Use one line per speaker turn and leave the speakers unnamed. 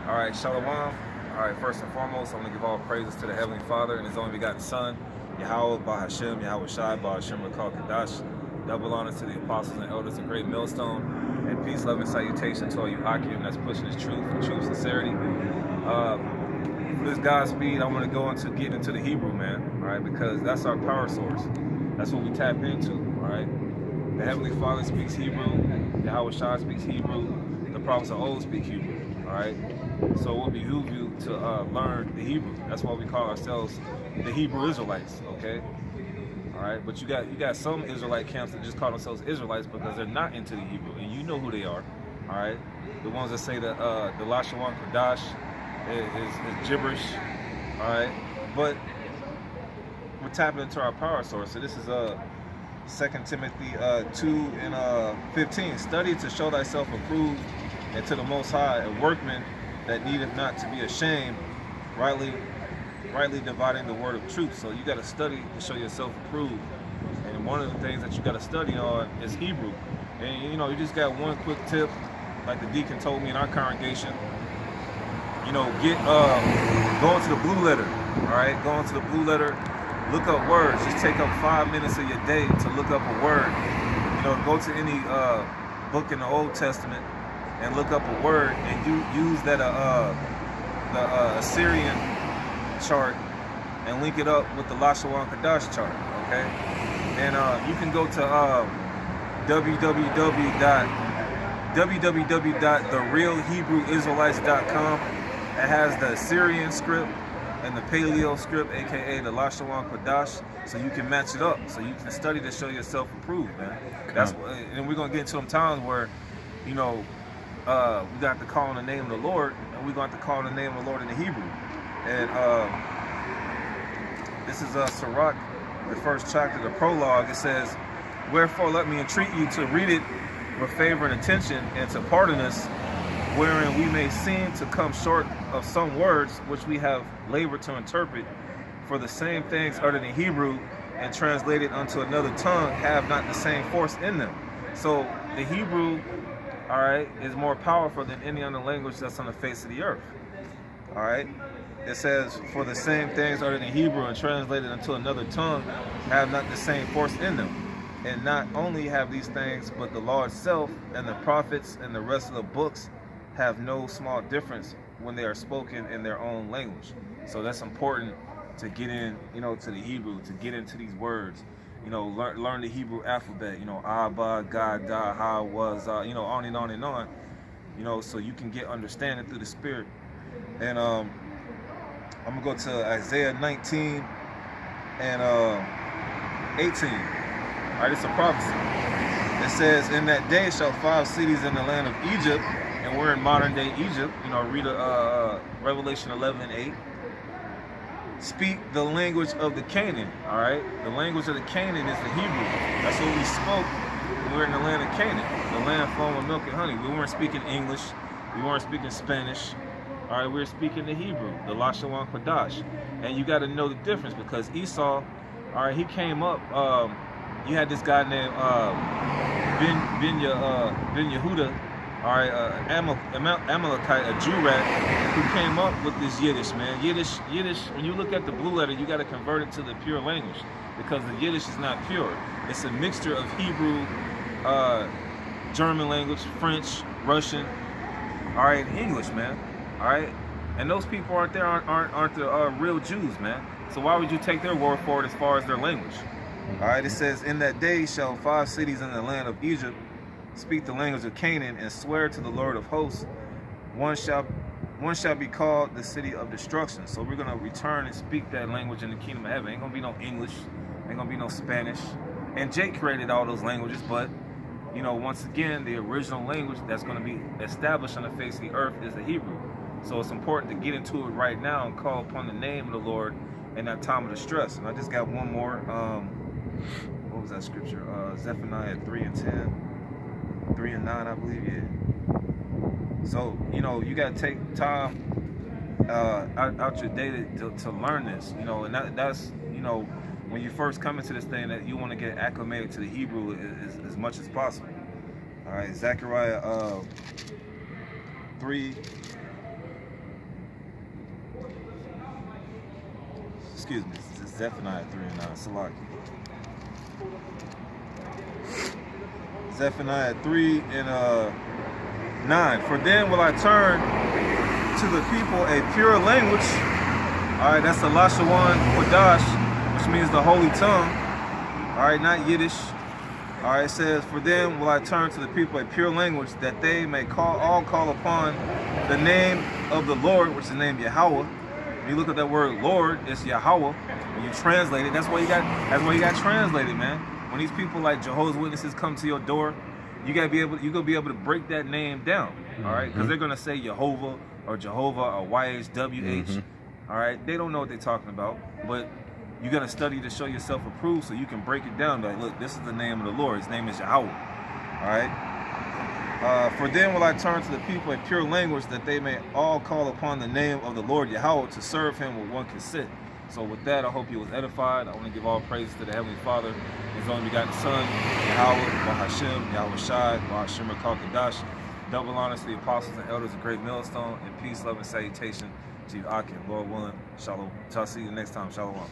All right, Shalom. All right, first and foremost, I'm going to give all praises to the Heavenly Father and His only begotten Son, Yahweh, Bahashem, Yahweh Shai, Bahashem, Qadash. Double honor to the apostles and elders of Great Millstone, and peace, love, and salutation to all you Hakim that's pushing this truth and true sincerity. For this Godspeed, I want to go into getting into the Hebrew, man, all right, because that's our power source. That's what we tap into, all right? The Heavenly Father speaks Hebrew, Yahweh Shai speaks Hebrew, the prophets of old speak Hebrew, all right? So it will behoove you to learn the Hebrew. That's why we call ourselves the Hebrew Israelites, okay? All right, but you got some Israelite camps that just call themselves Israelites because they're not into the Hebrew, and you know who they are, all right? The ones that say that the Lashawan Qadash is gibberish, all right? But we're tapping into our power source. So this is 2 Timothy 2:15. Study to show thyself approved and to the Most High, a workman that needeth not to be ashamed, rightly dividing the word of truth. So you got to study to show yourself approved. And one of the things that you got to study on is Hebrew. And you know, you just got one quick tip, like the deacon told me in our congregation. You know, go into the blue letter. All right, go into the blue letter. Look up words. Just take up 5 minutes of your day to look up a word. You know, go to any book in the Old Testament and look up a word, and you use that the Assyrian chart and link it up with the Lashawan Qadash chart, okay? And you can go to www.therealhebrewisraelites.com. It has the Assyrian script and the Paleo script, aka the Lashawan Qadash, so you can match it up, so you can study to show yourself approved, man. That's and we're gonna get into some times where, you know, we got to call on the name of the Lord, and we're going to call on the name of the Lord in the Hebrew. And this is Sirach, the first chapter, the prologue. It says, "Wherefore let me entreat you to read it with favor and attention, and to pardon us, wherein we may seem to come short of some words which we have labored to interpret. For the same things uttered in Hebrew and translated unto another tongue have not the same force in them." So the Hebrew, all right, is more powerful than any other language that's on the face of the earth. All right, it says, "For the same things uttered in Hebrew and translated into another tongue have not the same force in them. And not only have these things, but the law itself and the prophets and the rest of the books have no small difference when they are spoken in their own language." So that's important to get in, you know, to the Hebrew, to get into these words. You know, learn the Hebrew alphabet, you know, Abba, God, Da, Ha, Was, you know, on and on and on, you know, so you can get understanding through the Spirit. And I'm going to go to Isaiah 19 and 18. All right, it's a prophecy. It says, "In that day shall 5 cities in the land of Egypt," and we're in modern day Egypt, you know, read Revelation 11:8. "Speak the language of the Canaan." All right, the language of the Canaan is the Hebrew. That's what we spoke when we were in the land of Canaan, the land flowing with milk and honey. We weren't speaking English, we weren't speaking Spanish. All right, we were speaking the Hebrew, the Lashawan Qadash. And you got to know the difference, because Esau, all right, he came up. You had this guy named Ben Yehuda, all right, Amalekite, a Jew-rat, who came up with this Yiddish, man. Yiddish. When you look at the blue letter, you got to convert it to the pure language, because the Yiddish is not pure. It's a mixture of Hebrew, German language, French, Russian, all right, English, man. All right, and those people aren't the real Jews, man. So why would you take their word for it as far as their language? All right, it says, "In that day shall 5 cities in the land of Egypt speak the language of Canaan, and swear to the Lord of hosts. One shall be called the city of destruction." So we're gonna return and speak that language in the kingdom of heaven. Ain't gonna be no English, ain't gonna be no Spanish. And Jake created all those languages, but you know, once again, the original language that's gonna be established on the face of the earth is the Hebrew. So it's important to get into it right now and call upon the name of the Lord in that time of distress. And I just got one more. What was that scripture? Zephaniah 3:10, 3 and 9, I believe. Yeah. So you know, you gotta take time out your day to learn this. You know, and that's you know, when you first come into this thing, that you want to get acclimated to the Hebrew as much as possible. All right, Zechariah 3 excuse me, it's Zephaniah 3 and 9, Salaki. Zephaniah 3 and 9. For then will I turn to the people a pure language. All right, that's the Lashawan Qadash, which means the holy tongue. All right, not Yiddish. All right, it says, for then will I turn to the people a pure language, that they may all call upon the name of the Lord, which is the name Yahweh. When you look at that word Lord, it's Yahweh. When you translate it, that's why you got translated, man. When these people like Jehovah's Witnesses come to your door, you gonna be able to break that name down, all right? Because they're gonna say Jehovah or Jehovah or YHWH, all right? They don't know what they're talking about, but you gotta study to show yourself approved, so you can break it down. Like, look, this is the name of the Lord. His name is Yahweh, all right? For then will I turn to the people a pure language, that they may all call upon the name of the Lord Yahweh, to serve him with one consent. So with that, I hope you was edified. I want to give all praises to the Heavenly Father, His only begotten Son, Yahweh, Bahashem, Yahweh Shai, Bahashem Qadash. Double honors to the apostles and elders of Great Millstone, and peace, love, and salutation to you, Akim. Lord willing, shalom. Till I see you next time, shalom.